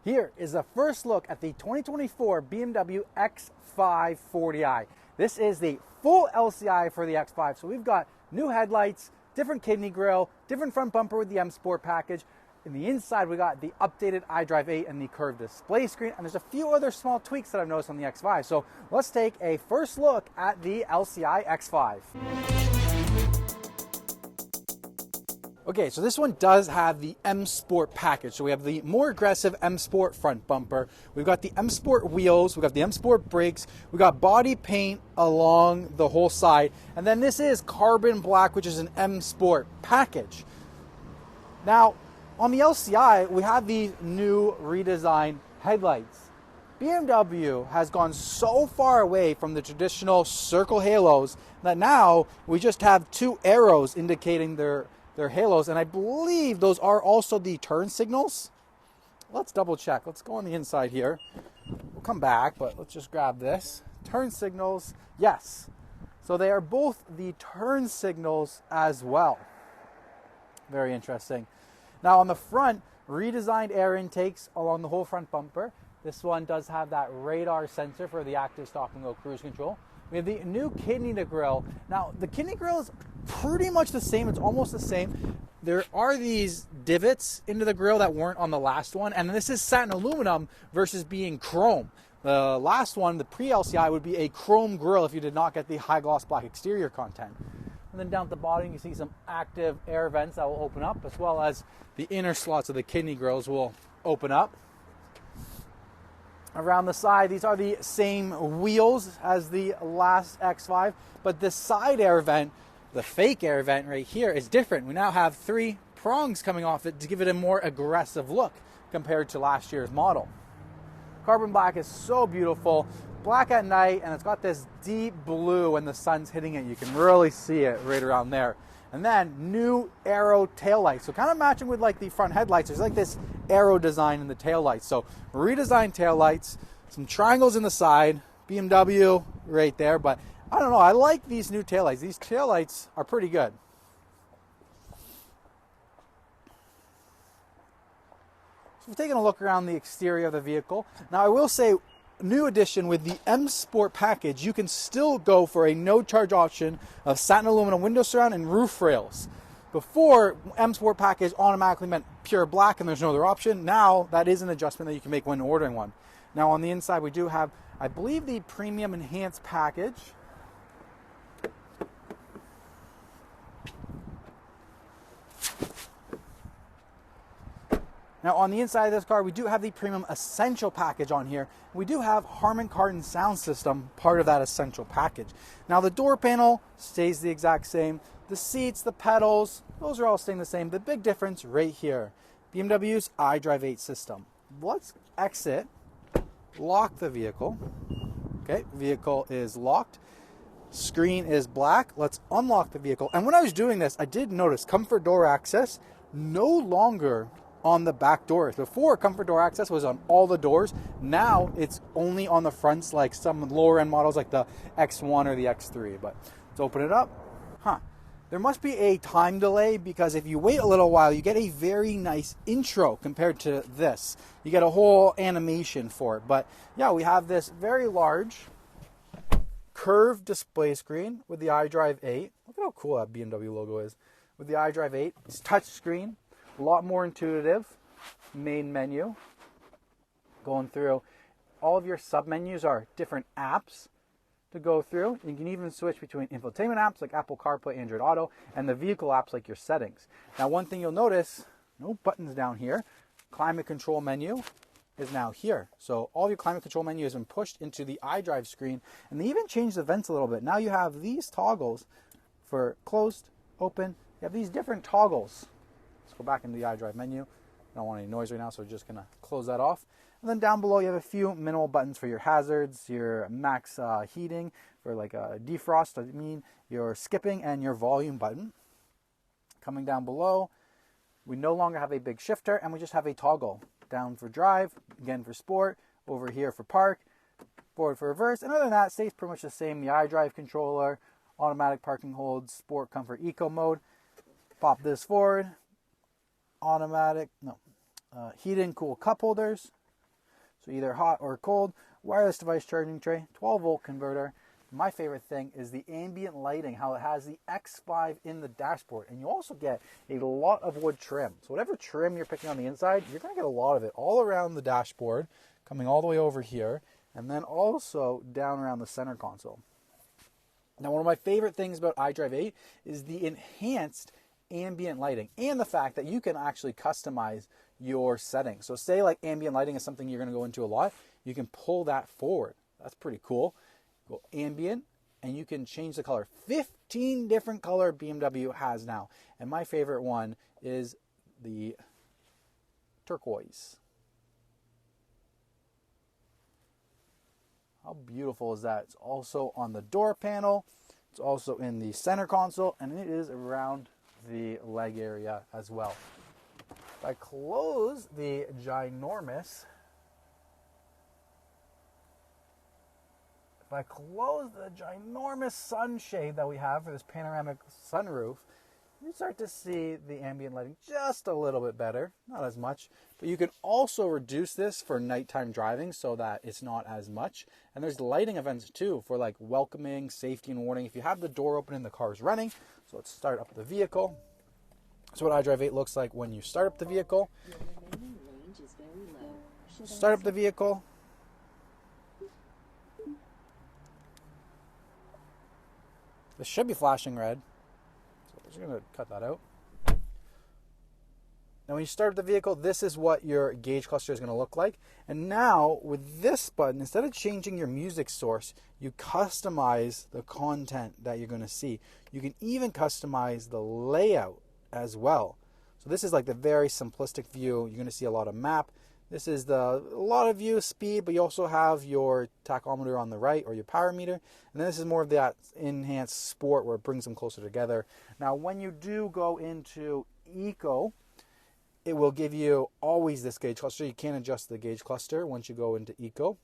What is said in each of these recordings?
Here is the first look at the 2024 BMW X5 40i. This is the full LCI for the X5. So we've got new headlights, different kidney grille, different front bumper with the M Sport package. In the inside, we got the updated iDrive 8 and the curved display screen. And there's a few other small tweaks that I've noticed on the X5. So let's take a first look at the LCI X5. Okay, so this one does have the M Sport package. So we have the more aggressive M Sport front bumper. We've got the M Sport wheels. We've got the M Sport brakes. We've got body paint along the whole side. And then this is carbon black, which is an M Sport package. Now, on the LCI, we have these new redesigned headlights. BMW has gone so far away from the traditional circle halos that now we just have two arrows indicating their halos, and I believe those are also the turn signals. Let's double check. Let's go on the inside here. We'll come back, but let's just grab this. Turn signals, yes. So they are both the turn signals as well. Very interesting. Now on the front, redesigned air intakes along the whole front bumper. This one does have that radar sensor for the active stop and go cruise control. We have the new kidney grille. Now the kidney grille is pretty much the same. It's almost the same. There are these divots into the grille that weren't on the last one, and this is satin aluminum versus being chrome. The last one, the pre-LCI, would be a chrome grille if you did not get the high gloss black exterior content. And then down at the bottom you can see some active air vents that will open up, as well as the inner slots of the kidney grills will open up. Around the side, these are the same wheels as the last X5, but the side air vent, the fake air vent right here, is different. We now have three prongs coming off it to give it a more aggressive look compared to last year's model. Carbon black is so beautiful. Black at night, and it's got this deep blue when the sun's hitting it. You can really see it right around there. And then new arrow taillights. So kind of matching with like the front headlights, there's like this arrow design in the taillights. So redesigned taillights, some triangles in the side, BMW right there. But I don't know, I like these new taillights. These taillights are pretty good. So we're taking a look around the exterior of the vehicle. Now I will say, new addition with the M Sport package, you can still go for a no charge option of satin aluminum window surround and roof rails. Before, M Sport package automatically meant pure black and there's no other option. Now that is an adjustment that you can make when ordering one. Now on the inside we do have, I believe, the premium enhanced package. Now on the inside of this car, we do have the Premium Essential package on here. We do have Harman Kardon sound system, part of that Essential package. Now the door panel stays the exact same. The seats, the pedals, those are all staying the same. The big difference right here, BMW's iDrive 8 system. Let's exit, lock the vehicle. Okay, vehicle is locked. Screen is black. Let's unlock the vehicle. And when I was doing this, I did notice comfort door access no longer on the back doors. Before, comfort door access was on all the doors. Now it's only on the fronts, like some lower end models like the X1 or the X3. But let's open it up. There must be a time delay, because if you wait a little while, you get a very nice intro compared to this. You get a whole animation for it. But yeah, we have this very large curved display screen with the iDrive 8. Look at how cool that BMW logo is. With the iDrive 8, it's touch screen. A lot more intuitive. Main menu. Going through, all of your sub-menus are different apps to go through. You can even switch between infotainment apps like Apple CarPlay, Android Auto, and the vehicle apps like your settings. Now one thing you'll notice, no buttons down here. Climate control menu is now here. So all of your climate control menu has been pushed into the iDrive screen, and they even changed the vents a little bit. Now you have these toggles for closed, open. You have these different toggles. Let's go back into the iDrive menu. I don't want any noise right now, so we're just gonna close that off. And then down below you have a few minimal buttons for your hazards, your max heating, for like a defrost, your skipping, and your volume button. Coming down below, we no longer have a big shifter, and we just have a toggle. Down for drive, again for sport, over here for park, forward for reverse, and other than that, stays pretty much the same. The iDrive controller, automatic parking holds, sport, comfort, eco mode. Pop this forward, automatic, heat and cool cup holders, So either hot or cold, wireless device charging tray, 12-volt converter. My favorite thing is the ambient lighting, how it has the X5 in the dashboard. And you also get a lot of wood trim. So whatever trim you're picking on the inside, you're going to get a lot of it all around the dashboard, coming all the way over here, and then also down around the center console. Now, one of my favorite things about iDrive 8 is the enhanced ambient lighting and the fact that you can actually customize your settings. So say like ambient lighting is something you're going to go into a lot, you can pull that forward. That's pretty cool. Go ambient, and you can change the color. 15 different color BMW has now, and my favorite one is the turquoise. How beautiful is that? It's also on the door panel, it's also in the center console, and it is around the leg area as well. If I close the ginormous sunshade that we have for this panoramic sunroof, you start to see the ambient lighting just a little bit better, not as much, but you can also reduce this for nighttime driving so that it's not as much. And there's lighting events too for like welcoming, safety, and warning. If you have the door open and the car is running, so let's start up the vehicle. That's what iDrive 8 looks like when you start up the vehicle. Start up the vehicle. This should be flashing red, so we're just going to cut that out. Now when you start up the vehicle, this is what your gauge cluster is going to look like. And now with this button, instead of changing your music source, you customize the content that you're going to see. You can even customize the layout as well. So this is like the very simplistic view. You're going to see a lot of map. This is a lot of view speed, but you also have your tachometer on the right, or your power meter. And then this is more of that enhanced sport where it brings them closer together. Now, when you do go into Eco, it will give you always this gauge cluster. You can't adjust the gauge cluster once you go into Eco.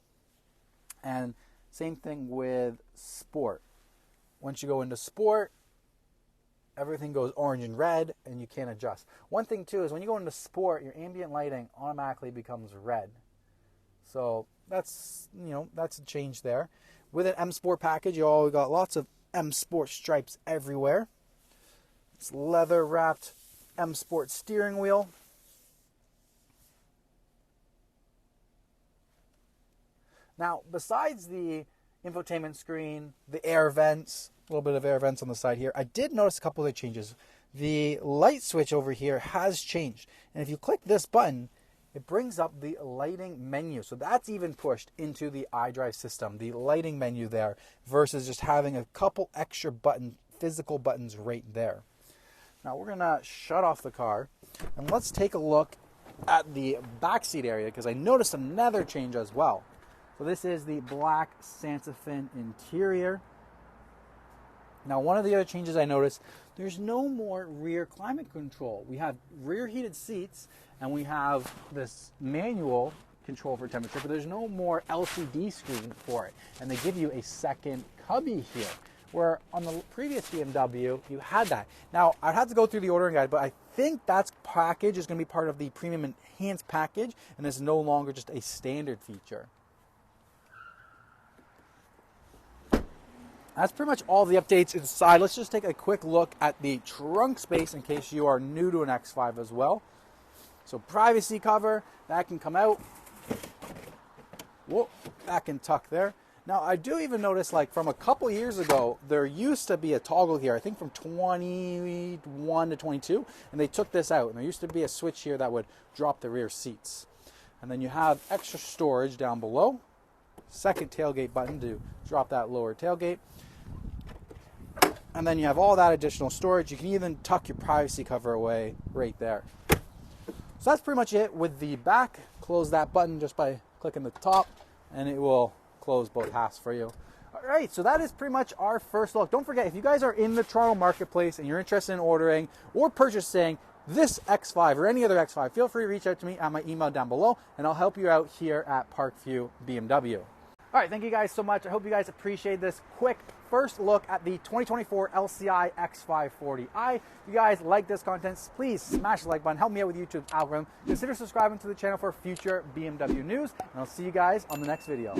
And same thing with Sport. Once you go into Sport, everything goes orange and red, and you can't adjust. One thing too is when you go into Sport, your ambient lighting automatically becomes red. So that's, that's a change there. With an M Sport package, you always got lots of M Sport stripes everywhere. It's leather wrapped M Sport steering wheel. Now, besides the infotainment screen, the air vents, a little bit of air vents on the side here, I did notice a couple of changes. The light switch over here has changed. And if you click this button, it brings up the lighting menu. So that's even pushed into the iDrive system, the lighting menu there, versus just having a couple extra physical buttons right there. Now we're gonna shut off the car, and let's take a look at the backseat area, because I noticed another change as well. So this is the black Santa Fe interior. Now, one of the other changes I noticed, there's no more rear climate control. We have rear heated seats, and we have this manual control for temperature, but there's no more LCD screen for it. And they give you a second cubby here, where on the previous BMW, you had that. Now, I'd have to go through the ordering guide, but I think that package is going to be part of the premium enhanced package, and it's no longer just a standard feature. That's pretty much all the updates inside. Let's just take a quick look at the trunk space in case you are new to an X5 as well. So privacy cover, that can come out. Whoa, that can tuck there. Now I do even notice, like from a couple years ago, there used to be a toggle here, I think from 21 to 22, and they took this out. And there used to be a switch here that would drop the rear seats. And then you have extra storage down below. Second tailgate button to drop that lower tailgate. And then you have all that additional storage. You can even tuck your privacy cover away right there. So that's pretty much it with the back. Close that button just by clicking the top, and it will close both halves for you. All right, so that is pretty much our first look. Don't forget, if you guys are in the Toronto marketplace and you're interested in ordering or purchasing this X5 or any other X5, feel free to reach out to me at my email down below, and I'll help you out here at Parkview BMW. All right, thank you guys so much. I hope you guys appreciate this quick first look at the 2024 LCI X5 40i. If you guys like this content, please smash the like button. Help me out with YouTube's algorithm. Consider subscribing to the channel for future BMW news, and I'll see you guys on the next video.